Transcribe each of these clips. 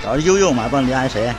找悠悠嘛，不能连谁。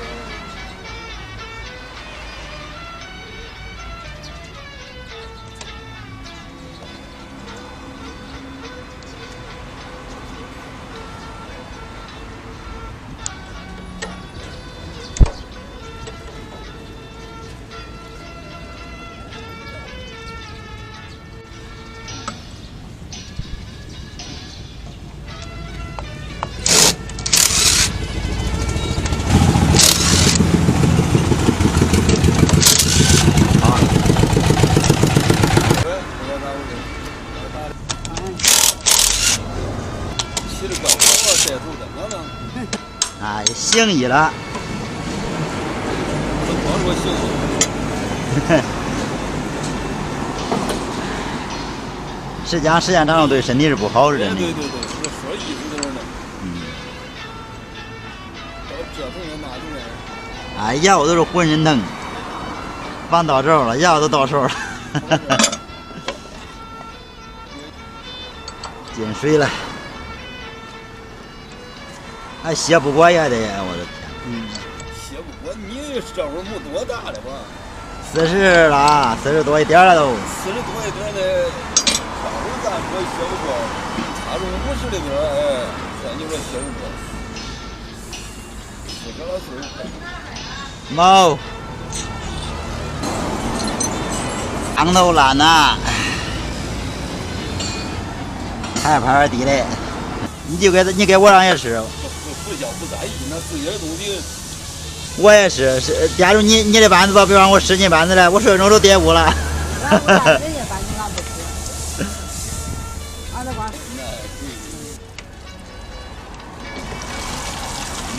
啊，姓一了。我姓时间长了对身体是不好，是真的。对，这说意思就是呢。折腾人哪种人？哎，腰都是浑身疼，放到手了，腰都到手了。进水了，还歇不过也得，我的天。歇不过，你这会儿没多大了吧？40了，40多一点了都。40多一点的，上回咱说歇不过，差中50的点哎，咱就说歇不过。40多岁。猫。长头烂呐。还拍地嘞，你给我让也是。不叫不在意，那自己的东西。我也是，假如你的板子吧，别让我使你板子了，我睡着都跌污了。俺不干人家板子俺不吃，俺这光。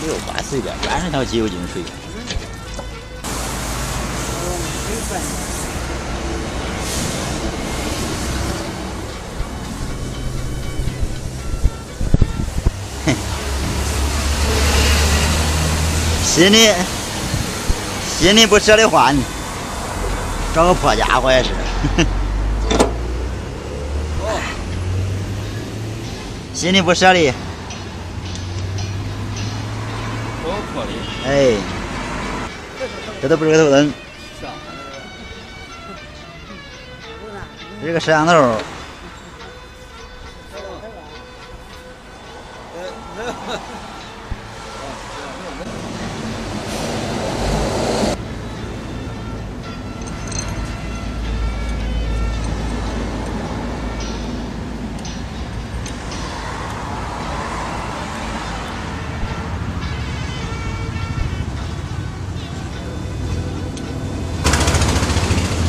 没有管随便，反正条鸡有进水。心里不舍得换，找个破家伙也是。心里不舍得。哎，这都不是个头灯，这是个摄像头。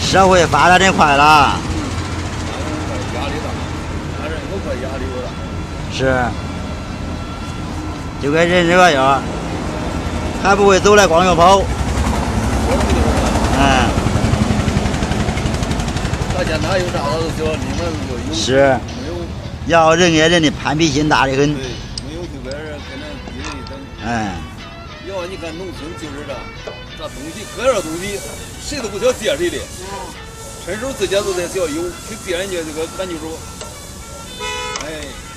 社会发展真快了。压力大，反正有个压力有大。是，就跟人这个样，还不会走来光着跑。大家哪有啥他都叫你们就有。是。要人跟人的攀比心大得很。对，没有这边人跟咱比人等。要你看农村就是这，这东西各样东西，谁都不想借谁的。伸手自家都在想有，去借人家这个咱就说，哎，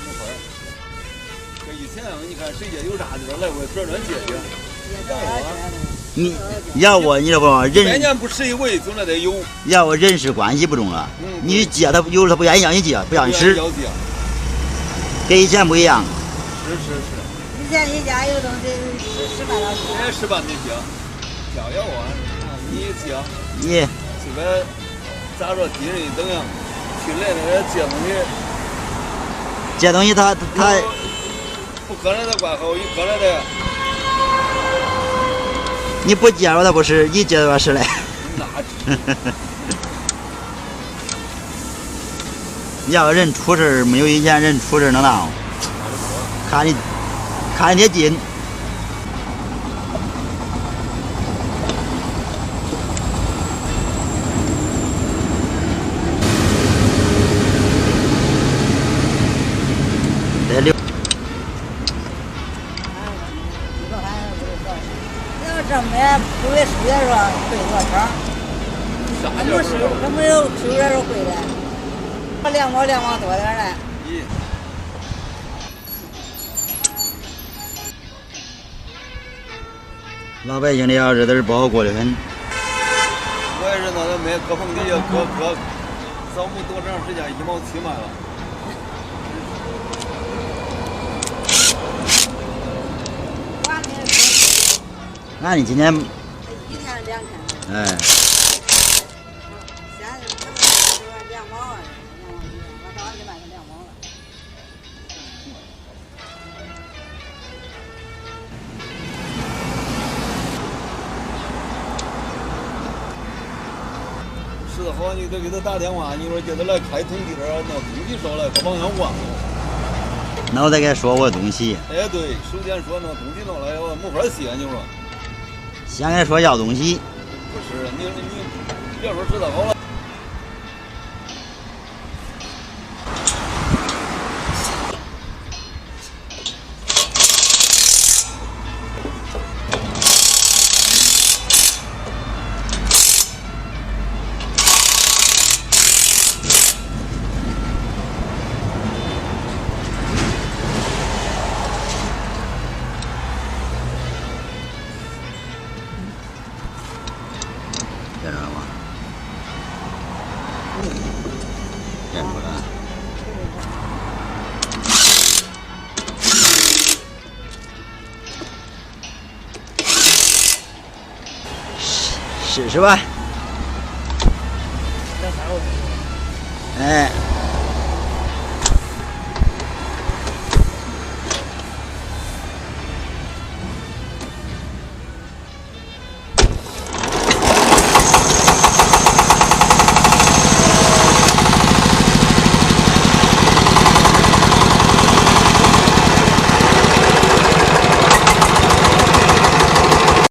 没法儿。这以前你看谁家有啥地方来回转借去。你要我，你这不人百年不吃一回，总得有。要我人事关系不中了。你借他，有时候不愿意让你借，不让你使。跟以前不一样。是。以前你家有东西10万了借。10万没借，想要啊，你借。你。这个。咋说？敌人怎样？去来那个借东西，借东西他不可能的管好，有可能的。你不借我他不是，你借我是嘞。你要人出事没有以前人出事能当，看你近。这买不会数学说贵多少？这没有数学说贵的，我2毛多点嘞。老百姓的日子不好过得很。我也是那卖割棚底下割，扫墓多长时间1毛7卖了。那你今天1天2天。哎，现在他们说2毛啊，2毛1，我早上就卖到2毛了。是的好，你得给他打电话，你说叫他来开通地儿，那东西少了，可往上换。那我再给他说我东西。哎，对，首先说那东西弄来我没法卸，你说。先跟他说要东西。不是，你别说知道好了。这是吗？这出来。试试吧。哎。